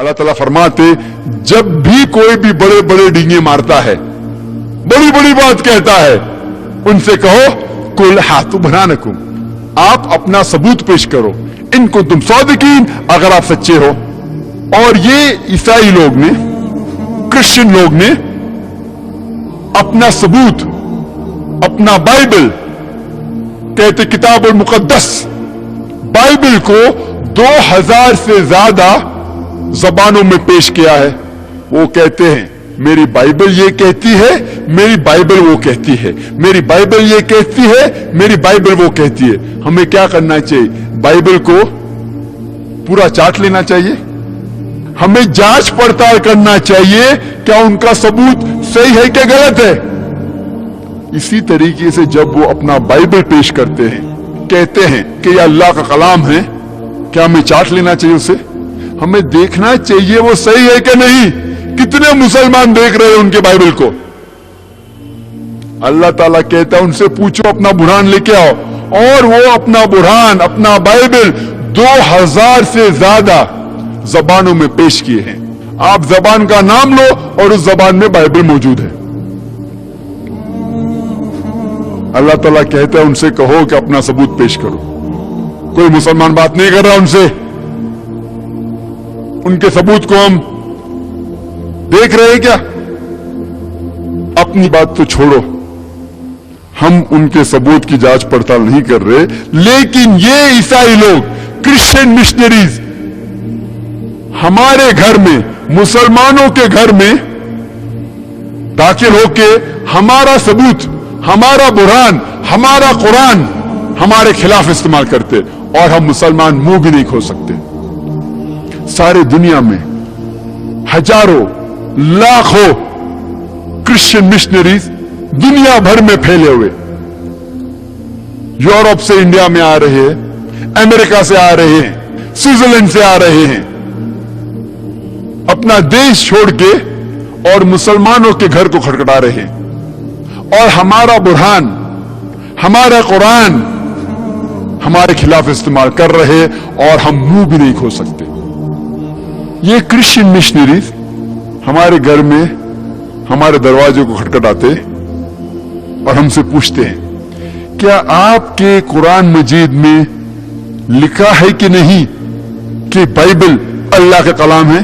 अल्लाह ताला फरमाते, जब भी कोई भी बड़े बड़े डींगे मारता है, बड़ी बड़ी बात कहता है, उनसे कहो कुल हाथु बनानकुम, आप अपना सबूत पेश करो, इनको तुम सादिकीन, अगर आप सच्चे हो। और ये ईसाई लोग ने, क्रिश्चियन लोग ने अपना सबूत, अपना बाइबल, कहते किताब और मुकद्दस बाइबल को 2000 से ज्यादा जबानों में पेश किया है। वो कहते हैं मेरी बाइबल ये कहती है, मेरी बाइबल वो कहती है, मेरी बाइबल ये कहती है, मेरी बाइबल वो कहती है। हमें क्या करना चाहिए? बाइबल को पूरा चाट लेना चाहिए, हमें जांच पड़ताल करना चाहिए क्या उनका सबूत सही है क्या गलत है। इसी तरीके से जब वो अपना बाइबल पेश करते हैं, कहते हैं कि ये अल्लाह का कलाम है, क्या हमें चाट लेना चाहिए उसे? हमें देखना चाहिए वो सही है कि नहीं। कितने मुसलमान देख रहे हैं उनके बाइबल को? अल्लाह ताला कहता है उनसे पूछो, अपना बुरहान लेके आओ। और वो अपना बुरहान, अपना बाइबल 2000 से ज्यादा जबानों में पेश किए हैं। आप जबान का नाम लो और उस जबान में बाइबल मौजूद है। अल्लाह ताला कहता है उनसे कहो कि अपना सबूत पेश करो। कोई मुसलमान बात नहीं कर रहा उनसे, उनके सबूत को हम देख रहे हैं क्या? अपनी बात तो छोड़ो, हम उनके सबूत की जांच पड़ताल नहीं कर रहे, लेकिन ये ईसाई लोग, क्रिश्चियन मिशनरीज हमारे घर में, मुसलमानों के घर में दाखिल होके हमारा सबूत, हमारा बुरहान, हमारा कुरान हमारे खिलाफ इस्तेमाल करते, और हम मुसलमान मुंह भी नहीं खोल सकते। सारे दुनिया में हजारों लाखों क्रिश्चियन मिशनरीज दुनिया भर में फैले हुए, यूरोप से इंडिया में आ रहे हैं, अमेरिका से आ रहे हैं, स्विट्जरलैंड से आ रहे हैं, अपना देश छोड़ के और मुसलमानों के घर को खटखटा रहे हैं, और हमारा बुरहान, हमारा कुरान हमारे खिलाफ इस्तेमाल कर रहे, और हम मुंह भी नहीं खोल सकते। ये क्रिश्चियन मिशनरीज हमारे घर में, हमारे दरवाजे को खटखटाते और हमसे पूछते हैं क्या आपके कुरान मजीद में लिखा है कि नहीं कि बाइबल अल्लाह का कलाम है?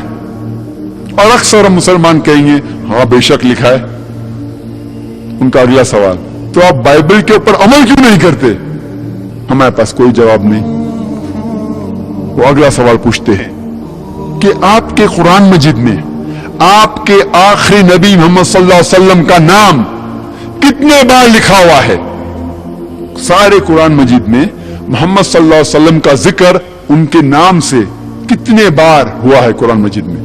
और अक्सर हम मुसलमान कहेंगे हाँ बेशक लिखा है। उनका अगला सवाल, तो आप बाइबल के ऊपर अमल क्यों नहीं करते? हमारे पास कोई जवाब नहीं। वो अगला सवाल पूछते हैं कि आपके कुरान मजीद में आपके आखिरी नबी मोहम्मद सल्लल्लाहु अलैहि वसल्लम का नाम कितने बार लिखा हुआ है? सारे कुरान मजीद में मोहम्मद सल्लल्लाहु अलैहि वसल्लम का जिक्र उनके नाम से कितने बार हुआ है कुरान मजीद में?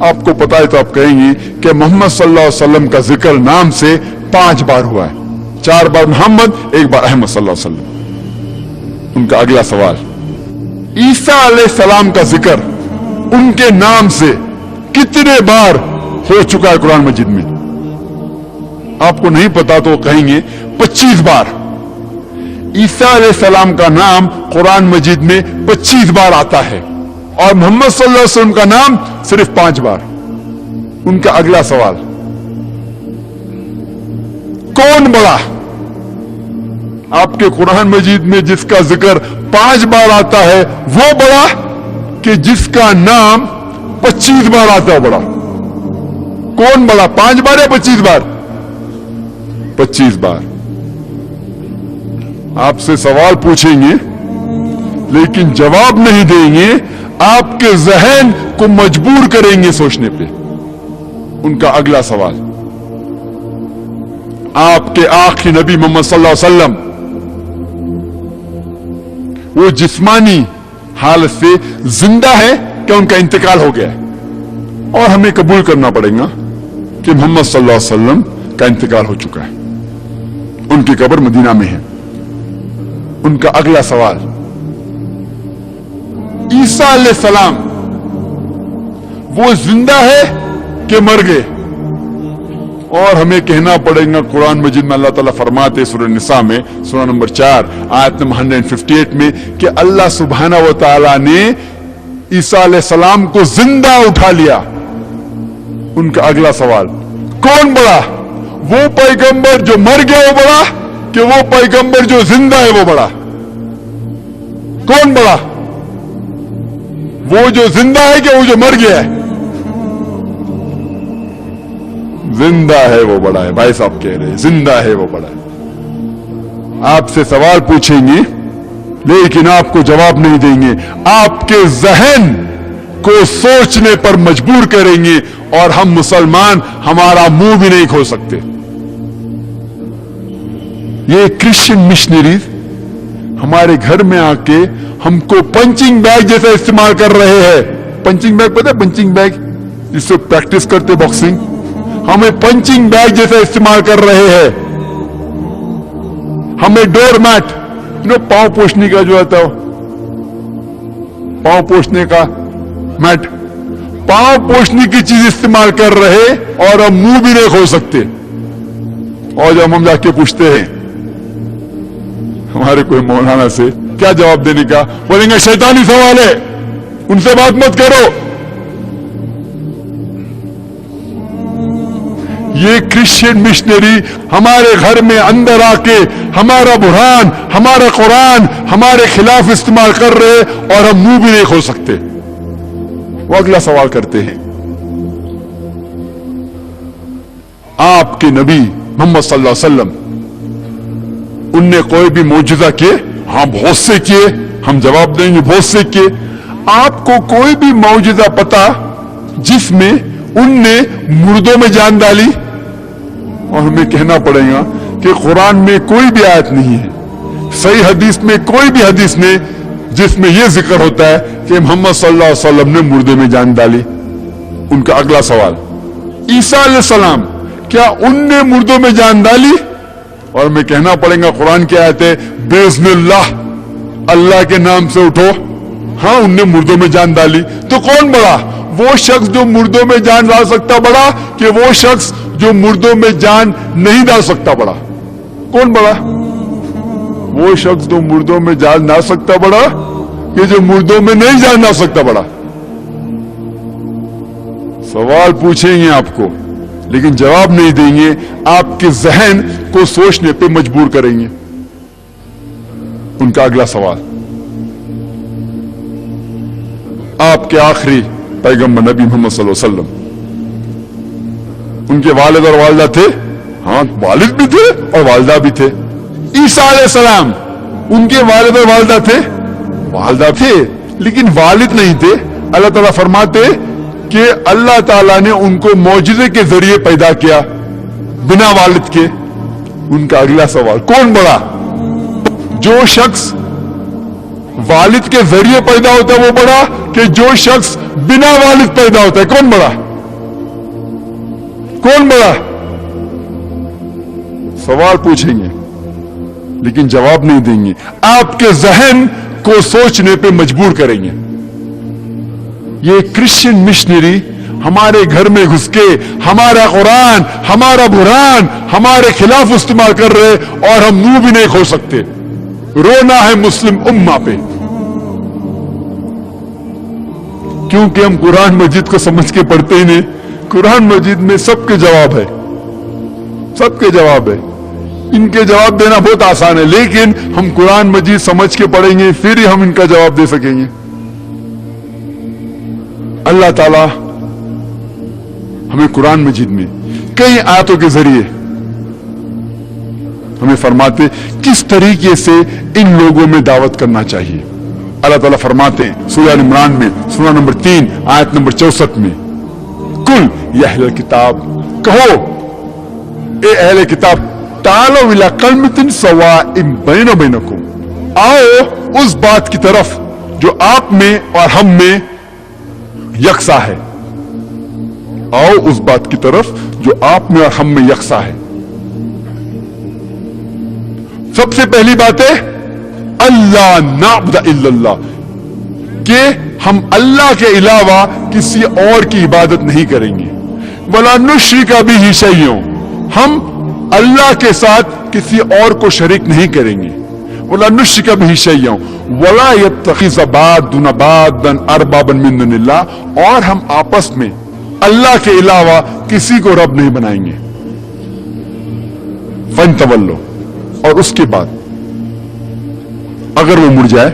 आपको पता है तो आप कहेंगे कि मोहम्मद सल्लल्लाहु अलैहि वसल्लम का जिक्र नाम से 5 बार हुआ है, 4 बार मोहम्मद, 1 बार अहमद सल्लल्लाहु अलैहि वसल्लम। उनका अगला सवाल, ईसा अलैहिस्सलाम का जिक्र उनके नाम से कितने बार हो चुका है कुरान मजीद में? आपको नहीं पता तो कहेंगे 25 बार। ईसा अलैहिस्सलाम का नाम कुरान मजीद में 25 बार आता है, और मोहम्मद सल्लल्लाहु अलैहि वसल्लम का नाम सिर्फ 5 बार। उनका अगला सवाल, कौन बड़ा? आपके कुरान मजीद में जिसका जिक्र 5 बार आता है वो बड़ा, कि जिसका नाम 25 बार आता है बड़ा? कौन बड़ा, 5 बार या 25 बार? 25 बार। आपसे सवाल पूछेंगे लेकिन जवाब नहीं देंगे, आपके जहन को मजबूर करेंगे सोचने पे। उनका अगला सवाल, आपके आखिरी नबी मोहम्मद सल्लल्लाहु अलैहि वसल्लम वो जिस्मानी हालत से जिंदा है क्या उनका इंतकाल हो गया है? और हमें कबूल करना पड़ेगा कि मोहम्मद सल्लल्लाहु अलैहि वसल्लम का इंतकाल हो चुका है, उनकी कब्र मदीना में है। उनका अगला सवाल, ईसा अलैहिस्सलाम वो जिंदा है कि मर गए? और हमें कहना पड़ेगा कुरान मजीद में अल्लाह ताला फरमाते सूरह निसा में, सूरह नंबर 4 आयत नंबर 158 में कि अल्लाह सुब्हानहू व तआला ने ईसा अलैहिस्सलाम को जिंदा उठा लिया। उनका अगला सवाल, कौन बड़ा, वो पैगंबर जो मर गया वो बड़ा कि वो पैगंबर जो जिंदा है वो बड़ा? कौन बड़ा, वो जो जिंदा है कि वो जो मर गया है? जिंदा है वो बड़ा है। भाई साहब कह रहे हैं जिंदा है वो बड़ा है। आपसे सवाल पूछेंगे लेकिन आपको जवाब नहीं देंगे, आपके जहन को सोचने पर मजबूर करेंगे और हम मुसलमान हमारा मुंह भी नहीं खोल सकते। ये क्रिश्चियन मिशनरीज हमारे घर में आके हमको पंचिंग बैग जैसा इस्तेमाल कर रहे हैं। पंचिंग बैग पता है, पंचिंग बैग जिससे प्रैक्टिस करते बॉक्सिंग, हमें पंचिंग बैग जैसा इस्तेमाल कर रहे हैं। हमें डोर मैट, पांव पोछने का जो आता है, पांव पोछने का मैट, पांव पोछने की चीज इस्तेमाल कर रहे और हम मुंह भी नहीं खोल सकते। और जब हम जाके पूछते हैं हमारे कोई मौलाना से क्या जवाब देने का, बोलेंगे शैतानी सवाल है, उनसे बात मत करो। ये क्रिश्चियन मिशनरी हमारे घर में अंदर आके हमारा बुरहान, हमारा कुरान हमारे खिलाफ इस्तेमाल कर रहे और हम मुंह भी नहीं खोल सकते। वो अगला सवाल करते हैं, आपके नबी मोहम्मद सल्लल्लाहु अलैहि वसल्लम उनने कोई भी मौजूदा किए? हाँ बहुत से किए। हम जवाब देंगे बहुत से किए। आपको कोई भी मौजूदा पता जिसमें उनने मुर्दों में जान डाली? और हमें कहना पड़ेगा कि कुरान में कोई भी आयत नहीं है, सही हदीस में कोई भी हदीस नहीं जिसमें यह जिक्र होता है कि मोहम्मद सल्लल्लाहु अलैहि वसल्लम ने मुर्दे में जान डाली। उनका अगला सवाल, ईसा अलैहिस्सलाम क्या उनने मुर्दों में जान डाली? और हमें कहना पड़ेगा कुरान की आयत है बिस्मिल्लाह, अल्लाह के नाम से उठो। हाँ उनने मुर्दों में जान डाली। तो कौन बड़ा, वो शख्स जो मुर्दों में जान डाल सकता बड़ा कि वो शख्स जो मुर्दों में जान नहीं डाल सकता बड़ा? कौन बड़ा, वो शख्स जो मुर्दों में जान डाल सकता बड़ा कि जो मुर्दों में नहीं जान डाल सकता बड़ा? सवाल पूछेंगे आपको लेकिन जवाब नहीं देंगे, आपके जहन को सोचने पे मजबूर करेंगे। उनका अगला सवाल, आपके आखिरी पैगंबर नबी मोहम्मद सल्लल्लाहु अलैहि वसल्लम, उनके वालिद और वालिदा थे? हाँ वालिद भी थे और वालिदा भी थे। ईसा अलैहिस्सलाम उनके वालिद और वालिदा थे? वालिदा थे लेकिन वालिद नहीं थे। अल्लाह ताला फरमाते कि अल्लाह ताला ने उनको मौजूदे के जरिए पैदा किया बिना वालिद के। उनका अगला सवाल, कौन बड़ा, जो शख्स वालिद के जरिए पैदा होता है वो बड़ा कि जो शख्स बिना वालिद पैदा होता है? कौन बड़ा, कौन बड़ा? सवाल पूछेंगे लेकिन जवाब नहीं देंगे, आपके जहन को सोचने पे मजबूर करेंगे। ये क्रिश्चियन मिशनरी हमारे घर में घुस के हमारा कुरान, हमारा बुरहान हमारे खिलाफ इस्तेमाल कर रहे और हम मुंह भी नहीं खोल सकते। रोना है मुस्लिम उम्मा पे, क्योंकि हम कुरान मजीद को समझ के पढ़ते ही नहीं। कुरान मजीद में सबके जवाब है, सबके जवाब है। इनके जवाब देना बहुत आसान है लेकिन हम कुरान मजीद समझ के पढ़ेंगे फिर ही हम इनका जवाब दे सकेंगे। अल्लाह ताला हमें कुरान मजीद में कई आयतों के जरिए हमें फरमाते किस तरीके से इन लोगों में दावत करना चाहिए। अल्लाह ताला फरमाते हैं सूरह इमरान में सूरह नंबर 3 आयत नंबर 64 में, कुल या अहले किताब, कहो ए अहले किताब, तालो इला कलमतिन सवाइम बैनो बैनकुम, आओ उस बात की तरफ जो आप में और हम में यकसा है। आओ उस बात की तरफ जो आप में और हम में यकसा है। सबसे पहली बात है अल्लाह नाबुद इल्लल्लाह, कि हम अल्लाह के अलावा किसी और की इबादत नहीं करेंगे। वला नुश्रिका बिही शैय्यन, हम अल्लाह के साथ किसी और को शरीक नहीं करेंगे। वला नुश्रिक बिही शैय्यन वला यत्तखिज़ बादुना बादन अरबाबन मिन दुनिल्लाह, और हम आपस में अल्लाह के अलावा किसी को रब नहीं बनाएंगे। फंतवल्लो, और उसके बाद अगर वो मुड़ जाए,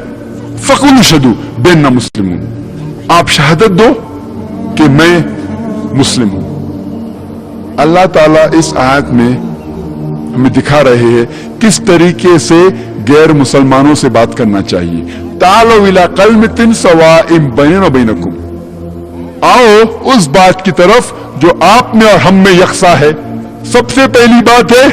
फकुल शदू बेन्ना मुस्लिमून, आप शहादत दो कि मैं मुस्लिम हूं। अल्लाह ताला इस आयत में हमें दिखा रहे हैं किस तरीके से गैर मुसलमानों से बात करना चाहिए। तालो इला कलमतिन सवाइम बैनना बैनकुम, आओ उस बात की तरफ जो आप में और हम में यकसा है। सबसे पहली बात है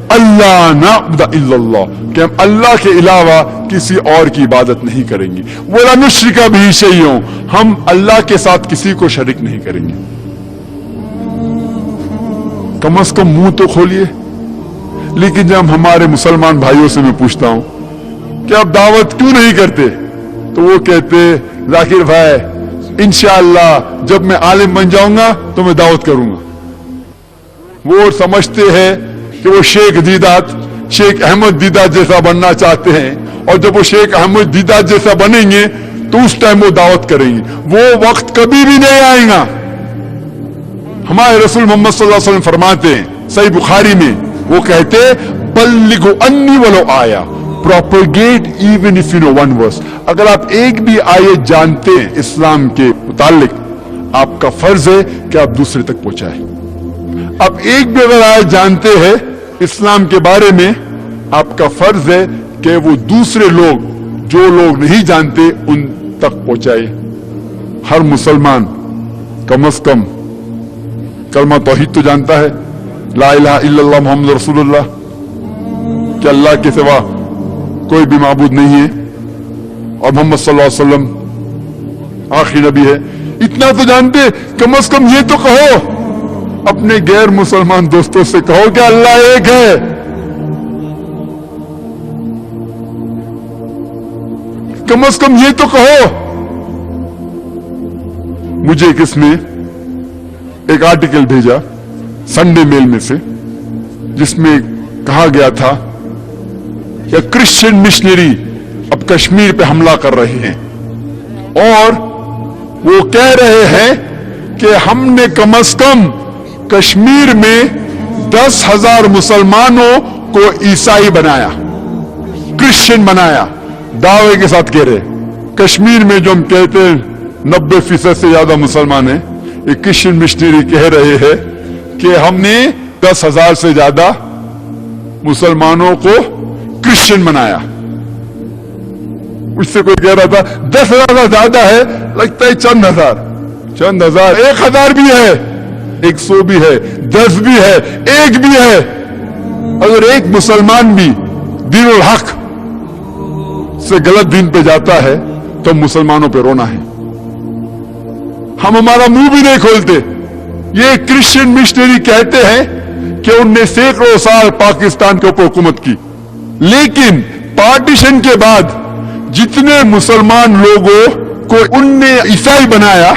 अल्लाह नअबुद इल्लल्लाह, कि हम अल्लाह के अलावा किसी और की इबादत नहीं करेंगे। वला नुश्रिक बिही शैय्यन, हम अल्लाह के साथ किसी को शरीक नहीं करेंगे। कम से कम मुंह तो खोलिए। लेकिन जब हमारे मुसलमान भाइयों से मैं पूछता हूं कि आप दावत क्यों नहीं करते, तो वो कहते जाकिर भाई इंशाअल्लाह जब मैं आलिम बन जाऊंगा तो मैं दावत करूंगा। वो समझते हैं कि वो शेख दीदात, शेख अहमद दीदात जैसा बनना चाहते हैं, और जब वो शेख अहमद दीदात जैसा बनेंगे तो उस टाइम वो दावत करेंगे। वो वक्त कभी भी नहीं आएगा। हमारे रसूल मोहम्मद सल्लल्लाहु अलैहि वसल्लम फरमाते हैं सही बुखारी में, वो कहते बल्लिगु अन्नी वलो आया, propagate even if you know one verse. अगर आप एक भी आयत जानते हैं इस्लाम के मुतालिक, आपका फर्ज है कि आप दूसरे तक पहुंचाएं। आप एक भी अगर आयत जानते हैं इस्लाम के बारे में, आपका फर्ज है कि वो दूसरे लोग जो लोग नहीं जानते उन तक पहुंचाए। हर मुसलमान कम से कम कलमा तौहीद तो जानता है, ला इलाहा इल्लल्लाह मुहम्मद रसूलुल्लाह, कि अल्लाह के सिवा कोई भी माबूद नहीं है और मोहम्मद सल्लल्लाहु अलैहि वसल्लम आखिरी नबी है। इतना तो जानते, कम से कम ये तो कहो, अपने गैर मुसलमान दोस्तों से कहो कि अल्लाह एक है। कम से कम ये तो कहो। मुझे किसने एक आर्टिकल भेजा संडे मेल में से, जिसमें कहा गया था कि क्रिश्चियन मिशनरी अब कश्मीर पे हमला कर रहे हैं, और वो कह रहे हैं कि हमने कम से कम कश्मीर में 10,000 मुसलमानों को ईसाई बनाया, क्रिश्चियन बनाया। दावे के साथ कह रहे कश्मीर में जो हम कहते हैं 90% से ज्यादा मुसलमान हैं, ये क्रिश्चियन मिशनरी कह रहे हैं कि हमने 10,000 से ज्यादा मुसलमानों को क्रिश्चियन बनाया। उससे कोई कह रहा था 10,000 ज्यादा है, लगता है चंद हजार, 1,000 भी है, 100 भी है, 10 भी है, 1 भी है। अगर एक मुसलमान भी दीनुल हक से गलत दीन पे जाता है तो मुसलमानों पे रोना है। हम हमारा मुंह भी नहीं खोलते। ये क्रिश्चियन मिशनरी कहते हैं कि उनने सैकड़ों साल पाकिस्तान के ऊपर हुकूमत की, लेकिन पार्टीशन के बाद जितने मुसलमान लोगों को उनने ईसाई बनाया,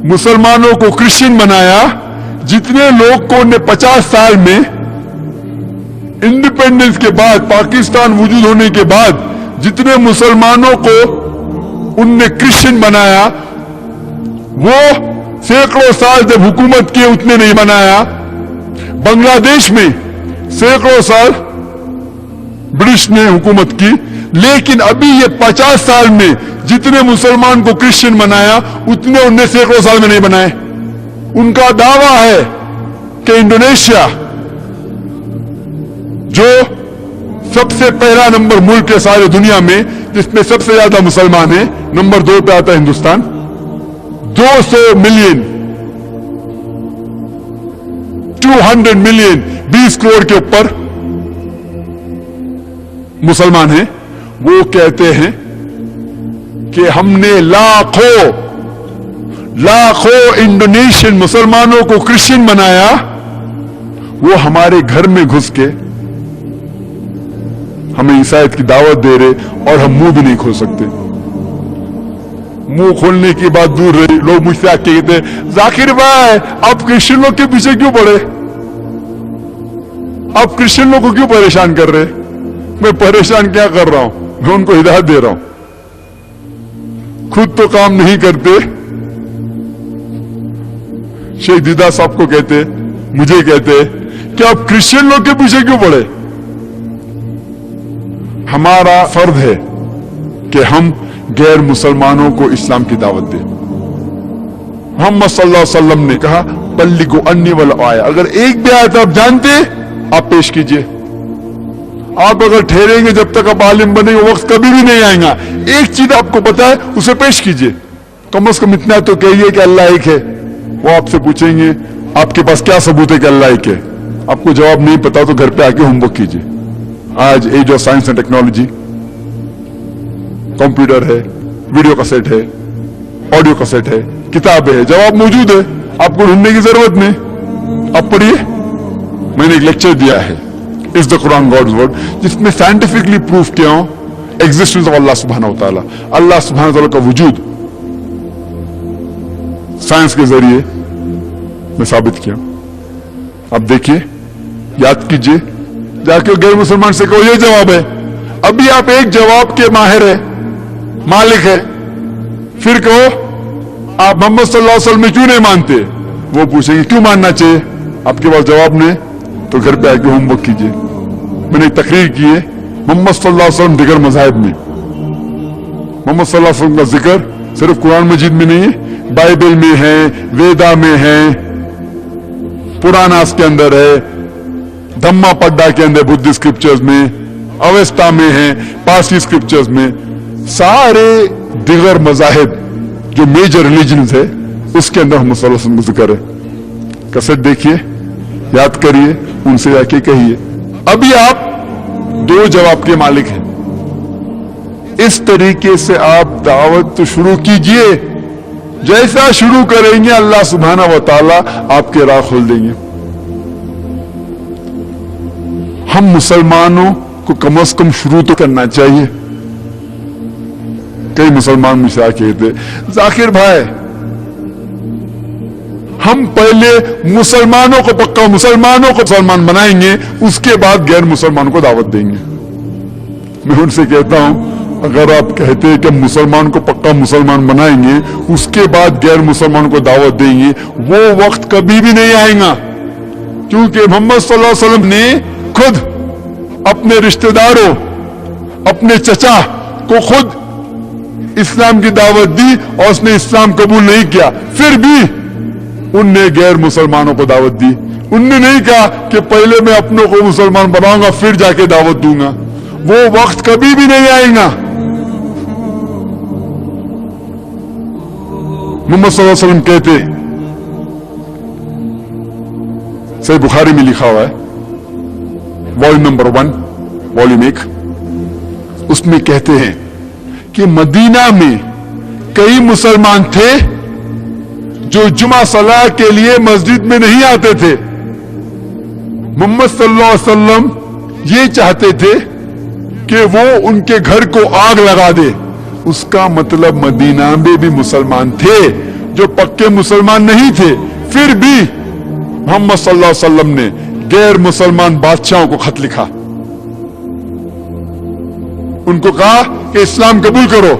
मुसलमानों को क्रिश्चियन बनाया, जितने लोग को उनने 50 साल में इंडिपेंडेंस के बाद, पाकिस्तान वजूद होने के बाद जितने मुसलमानों को उनने क्रिश्चियन बनाया, वो सैकड़ों साल जब हुकूमत की उतने नहीं बनाया। बांग्लादेश में सैकड़ों साल ब्रिटिश ने हुकूमत की, लेकिन अभी ये 50 साल में जितने मुसलमान को क्रिश्चियन बनाया उतने उनने सैकड़ों साल में नहीं बनाए। उनका दावा है कि इंडोनेशिया जो सबसे पहला नंबर मुल्क है सारे दुनिया में, जिसमें सबसे ज्यादा मुसलमान है, नंबर 2 पे आता है हिंदुस्तान, 200 मिलियन 200 मिलियन 20 करोड़ के ऊपर मुसलमान हैं। वो कहते हैं कि हमने लाखों इंडोनेशियन मुसलमानों को क्रिश्चियन बनाया। वो हमारे घर में घुस के हमें ईसाईयत की दावत दे रहे और हम मुंह भी नहीं खोल सकते। मुंह खोलने की बात दूर रही, लोग मुझसे आके कहते हैं जाकिर भाई आप क्रिश्चियन लोग के पीछे क्यों पड़े, आप क्रिश्चियन लोग को क्यों परेशान कर रहे? मैं परेशान क्या कर रहा हूं, मैं उनको हिदायत दे रहा हूं। खुद तो काम नहीं करते, शेख दीदा साहब को कहते, मुझे कहते कि आप क्रिश्चियन लोग के पीछे क्यों पड़े। हमारा फर्ज है कि हम गैर मुसलमानों को इस्लाम की दावत दें। मोहम्मद सल्लल्लाहु अलैहि वसल्लम ने कहा बल्लिगु अन्नी वल आया, अगर एक भी आयत आप जानते आप पेश कीजिए। आप अगर ठहरेंगे जब तक आप आलिम बनेंगे, वक्त कभी भी नहीं आएगा। एक चीज आपको पता है उसे पेश कीजिए, कम से कम इतना तो कहिए कि अल्लाह एक है। वो आपसे पूछेंगे आपके पास क्या सबूत है कि अल्लाह एक है, आपको जवाब नहीं पता तो घर पे आके होमवर्क कीजिए। आज age of science and technology, computer है, वीडियो कैसेट है, ऑडियो कैसेट है, किताबें है, जवाब मौजूद है, आपको ढूंढने की जरूरत नहीं। अब पढ़िए, मैंने एक लेक्चर दिया है is the Quran God's word, जिसमें साइंटिफिकली प्रूफ किया हूं एग्जिस्टेंस ऑफ अल्लाह सुब्हानहू व तआला, अल्लाह सुब्हानहू व तआला का वजूद साइंस के जरिए मैं साबित किया। अब देखिए, याद कीजिए, जाके गैर मुसलमान से कहो ये जवाब है। अभी आप एक जवाब के माहिर है, मालिक है, फिर कहो आप मोहम्मद सल्लल्लाहु अलैहि वसल्लम में क्यों नहीं मानते। वो पूछेंगे क्यों मानना चाहिए, आपके पास जवाब नहीं तो घर पे आके होमवर्क कीजिए। मैंने एक तकरीर की है मोहम्मद सल्लल्लाहु अलैहि वसल्लम दिगर मज़ाहिब में। मोहम्मद सल्लल्लाहु अलैहि वसल्लम का जिक्र सिर्फ कुरान मजीद में नहीं है, बाइबल में है, वेदा में है, पुरानास के अंदर है, धम्मा पड्डा के अंदर बुद्धिस्ट स्क्रिप्चर्स में, अवेस्टा में है, पारसी स्क्रिप्चर्स में, सारे दिगर मज़ाहिब जो मेजर रिलीजन्स है उसके अंदर मोहम्मद सल्लल्लाहु अलैहि वसल्लम का जिक्र है। कैसेट देखिए, याद करिए, उनसे जाके कहिए। अभी आप दो जवाब के मालिक हैं। इस तरीके से आप दावत तो शुरू कीजिए, जैसा शुरू करेंगे अल्लाह सुब्हानहू व तआला आपके राह खोल देंगे। हम मुसलमानों को कम से कम शुरू तो करना चाहिए। कई मुसलमान मुझसे कहते जाकिर भाई हम पहले मुसलमानों को पक्का मुसलमानों को मुसलमान बनाएंगे, उसके बाद गैर मुसलमानों को दावत देंगे। मैं उनसे कहता हूं अगर आप कहते हैं कि मुसलमान को पक्का मुसलमान बनाएंगे उसके बाद गैर मुसलमान को दावत देंगे, वो वक्त कभी भी नहीं आएगा। क्योंकि मोहम्मद सल्लल्लाहु अलैहि वसल्लम ने खुद अपने रिश्तेदारों, अपने चचा को खुद इस्लाम की दावत दी और उसने इस्लाम कबूल नहीं किया, फिर भी उनने गैर मुसलमानों को दावत दी। उनने नहीं कहा कि पहले मैं अपनों को मुसलमान बनाऊंगा फिर जाके दावत दूंगा। वो वक्त कभी भी नहीं आएगा। मोहम्मद सल्लल्लाहु अलैहि वसल्लम कहते, सही बुखारी में लिखा हुआ है, वॉल्यूम नंबर 1, वॉल्यूम 1, उसमें कहते हैं कि मदीना में कई मुसलमान थे जो जुमा सलाह के लिए मस्जिद में नहीं आते थे। मोहम्मद सल्लल्लाहु अलैहि वसल्लम ये चाहते थे कि वो उनके घर को आग लगा दे। उसका मतलब मदीना में भी मुसलमान थे जो पक्के मुसलमान नहीं थे, फिर भी मोहम्मद सल्लल्लाहु अलैहि वसल्लम ने गैर मुसलमान बादशाहों को खत लिखा, उनको कहा कि इस्लाम कबूल करो।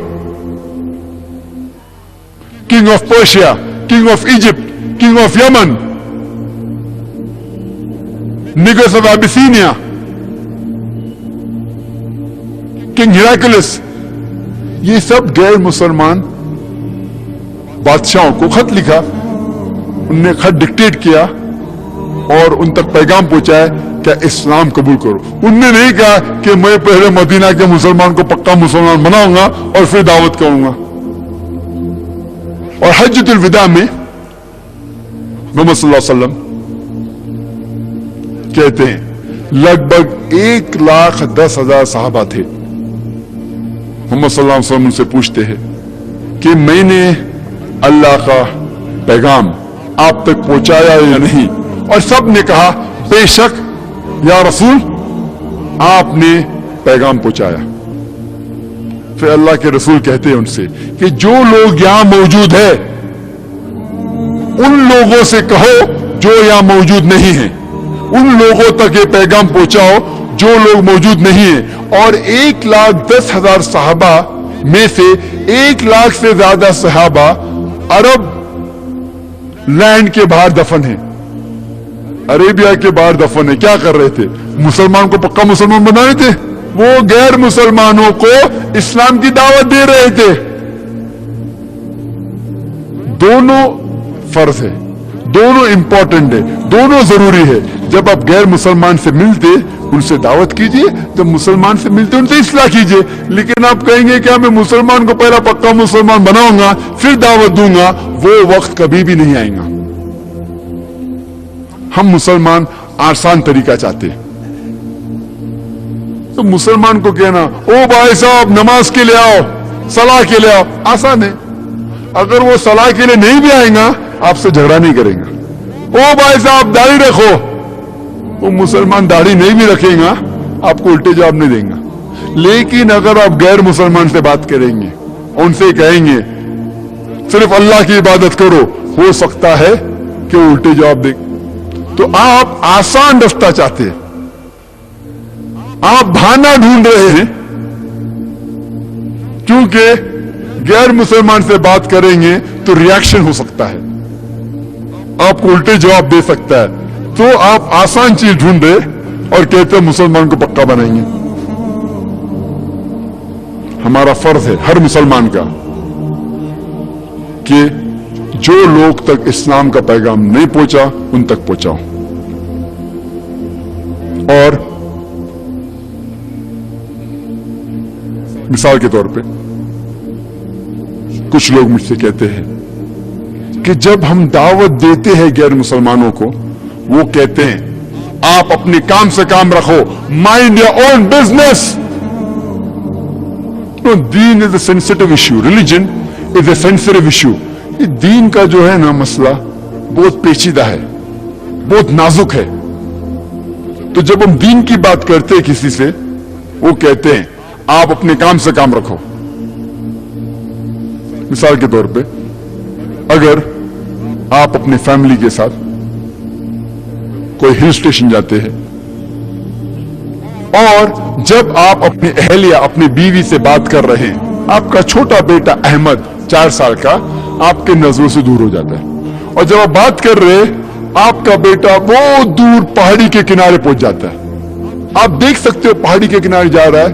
King of Persia, king of Egypt, king of Yemen, Negus of Abyssinia, king Heraclius, ये सब गैर मुसलमान बादशाहों को खत लिखा। उनने खत डिक्टेट किया और उन तक पैगाम पहुंचाया क्या इस्लाम कबूल करो। उनने नहीं कहा कि मैं पहले मदीना के मुसलमान को पक्का मुसलमान बनाऊंगा और फिर दावत करूंगा। और हज्जतुल विदा में मोहम्मद सल्लल्लाहु अलैहि वसल्लम कहते हैं लगभग 1,10,000 सहाबा थे। मोहम्मद सल्लल्लाहु अलैहि वसल्लम उनसे पूछते हैं कि मैंने अल्लाह का पैगाम आप तक पहुंचाया या नहीं, और सब ने कहा बेशक या रसूल आपने पैगाम पहुंचाया। फिर अल्लाह के रसूल कहते हैं उनसे कि जो लोग यहां मौजूद है उन लोगों से कहो जो यहां मौजूद नहीं है, उन लोगों तक ये पैगाम पहुंचाओ जो लोग मौजूद नहीं है, और 1,10,000 सहाबा में से 1 लाख से ज्यादा सहाबा अरब लैंड के बाहर दफन है, अरेबिया के बाहर दफन है। क्या कर रहे थे? मुसलमान को पक्का मुसलमान बना रहे थे। वो गैर मुसलमानों को इस्लाम की दावत दे रहे थे। दोनों फर्ज है, दोनों इंपॉर्टेंट है, दोनों जरूरी है। जब आप गैर मुसलमान से मिलते उनसे दावत कीजिए, जब मुसलमान से मिलते उनसे इस्लाह कीजिए। लेकिन आप कहेंगे क्या मैं मुसलमान को पहला पक्का मुसलमान बनाऊंगा फिर दावत दूंगा, वो वक्त कभी भी नहीं आएगा। हम मुसलमान आसान तरीका चाहते हैं, तो मुसलमान को कहना ओ भाई साहब नमाज के लिए आओ, सलाह के लिए आओ, आसान है। अगर वो सलाह के लिए नहीं भी आएगा आपसे झगड़ा नहीं करेगा। ओ भाई साहब दाढ़ी रखो, वो मुसलमान दाढ़ी नहीं भी रखेगा आपको उल्टे जवाब नहीं देगा। लेकिन अगर आप गैर मुसलमान से बात करेंगे, उनसे कहेंगे सिर्फ अल्लाह की इबादत करो, हो सकता है कि वो उल्टे जवाब दे। तो आप आसान रास्ता चाहते हैं, आप बहाना ढूंढ रहे हैं, क्योंकि गैर मुसलमान से बात करेंगे तो रिएक्शन हो सकता है, आपको उल्टे जवाब दे सकता है। तो आप आसान चीज ढूंढे और कहते हैं मुसलमान को पक्का बनाएंगे। हमारा फर्ज है हर मुसलमान का कि जो लोग तक इस्लाम का पैगाम नहीं पहुंचा उन तक पहुंचाओ। और मिसाल के तौर पे कुछ लोग मुझसे कहते हैं कि जब हम दावत देते हैं गैर मुसलमानों को, वो कहते हैं आप अपने काम से काम रखो, mind your own business. Deen is a sensitive issue, religion is a sensitive issue. ये दीन का जो है ना मसला बहुत पेचीदा है, बहुत नाजुक है। तो जब हम दीन की बात करते हैं किसी से, वो कहते हैं आप अपने काम से काम रखो। मिसाल के तौर पे अगर आप अपने फैमिली के साथ कोई हिल स्टेशन जाते हैं और जब आप अपनी अहलिया अपनी बीवी से बात कर रहे हैं, आपका छोटा बेटा अहमद 4 साल का आपके नजरों से दूर हो जाता है, और जब आप बात कर रहे आपका बेटा बहुत दूर पहाड़ी के किनारे पहुंच जाता है। आप देख सकते हो पहाड़ी के किनारे जा रहा है।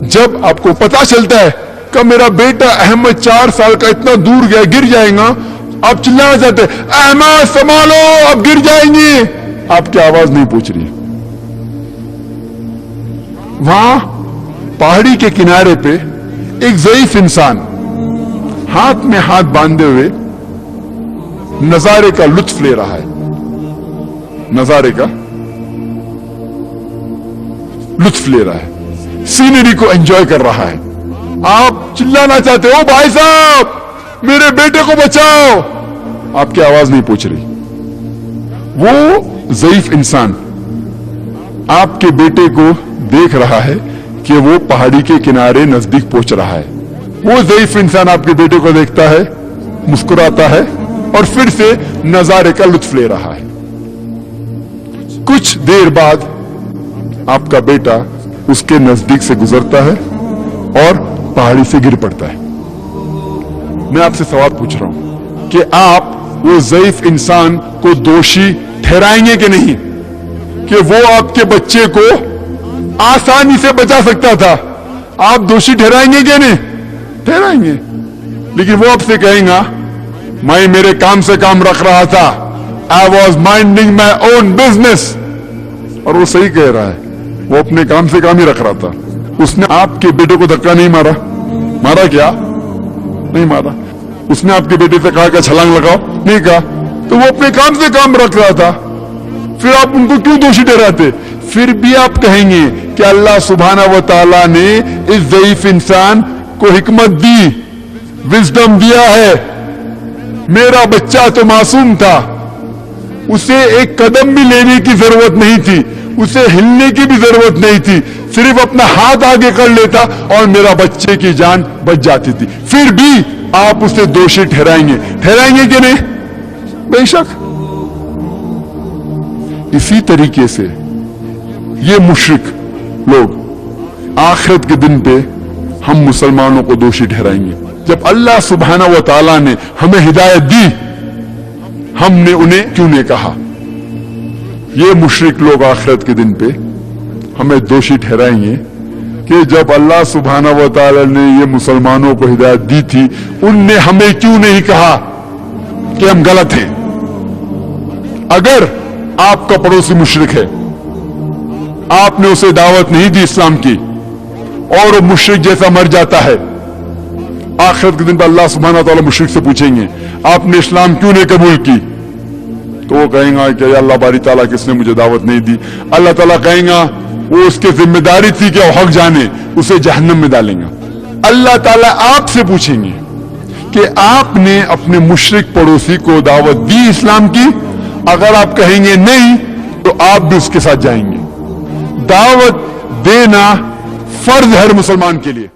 जब आपको पता चलता है कि मेरा बेटा अहमद 4 साल का इतना दूर गया, गिर जाएगा, आप चिल्लाना चाहते हैं अहमद संभालो अब गिर जाएंगे, आपकी आवाज नहीं पहुंच रही। वहां पहाड़ी के किनारे पे एक ज़ईफ इंसान हाथ में हाथ बांधे हुए नजारे का लुत्फ ले रहा है, नजारे का लुत्फ ले रहा है, सीनरी को एंजॉय कर रहा है। आप चिल्लाना चाहते हो भाई साहब मेरे बेटे को बचाओ, आपकी आवाज नहीं पहुंच रही। वो ज़ईफ इंसान आपके बेटे को देख रहा है कि वो पहाड़ी के किनारे नजदीक पहुंच रहा है। वो ज़ईफ इंसान आपके बेटे को देखता है, मुस्कुराता है और फिर से नजारे का लुत्फ ले रहा है। कुछ देर बाद आपका बेटा उसके नजदीक से गुजरता है और पहाड़ी से गिर पड़ता है। मैं आपसे सवाल पूछ रहा हूं कि आप वो ज़ईफ इंसान को दोषी ठहराएंगे कि नहीं कि वो आपके बच्चे को आसानी से बचा सकता था? आप दोषी ठहराएंगे कि नहीं? ठहराएंगे। लेकिन वो आपसे कहेगा मैं मेरे काम से काम रख रहा था, I was minding my own business. और वो सही कह रहा है, वो अपने काम से काम ही रख रहा था। उसने आपके बेटे को धक्का नहीं मारा, मारा क्या? नहीं मारा। उसने आपके बेटे से कहा कि छलांग लगाओ, नहीं कहा। तो वो अपने काम से काम रख रहा था, फिर आप उनको क्यों दोषी ठहराते? फिर भी आप कहेंगे कि अल्लाह सुब्हाना व तआला ने इस ज़ईफ इंसान को हिकमत दी, विजडम दिया है। मेरा बच्चा तो मासूम था, उसे एक कदम भी लेने की जरूरत नहीं थी, उसे हिलने की भी जरूरत नहीं थी, सिर्फ अपना हाथ आगे कर लेता और मेरा बच्चे की जान बच जाती थी। फिर भी आप उसे दोषी ठहराएंगे, ठहराएंगे कि नहीं? बेशक। इसी तरीके से ये मुशरिक लोग आखिरत के दिन पे हम मुसलमानों को दोषी ठहराएंगे। जब अल्लाह सुब्हाना व तआला ने हमें हिदायत दी, हमने उन्हें क्यों नहीं कहा? ये मुशरिक लोग आखिरत के दिन पे हमें दोषी ठहराएंगे कि जब अल्लाह सुब्हाना व तआला ने ये मुसलमानों को हिदायत दी थी, उनने हमें क्यों नहीं कहा कि हम गलत हैं? अगर आपका पड़ोसी मुशरिक है, आपने उसे दावत नहीं दी इस्लाम की, और वो मुशरिक जैसा मर जाता है, आखिरत के दिन पर अल्लाह सुब्हाना व तआला मुशरिक से पूछेंगे आपने इस्लाम क्यों नहीं कबूल की? तो वो कहेगा कि अल्लाह बारी ताला किसने मुझे दावत नहीं दी। अल्लाह ताला कहेगा वो उसकी जिम्मेदारी थी कि वो हक जाने, उसे जहन्नम में डालेंगे। अल्लाह ताला आपसे पूछेंगे कि आपने अपने मुशरिक पड़ोसी को दावत दी इस्लाम की? अगर आप कहेंगे नहीं तो आप भी उसके साथ जाएंगे। दावत देना फर्ज है हर मुसलमान के लिए।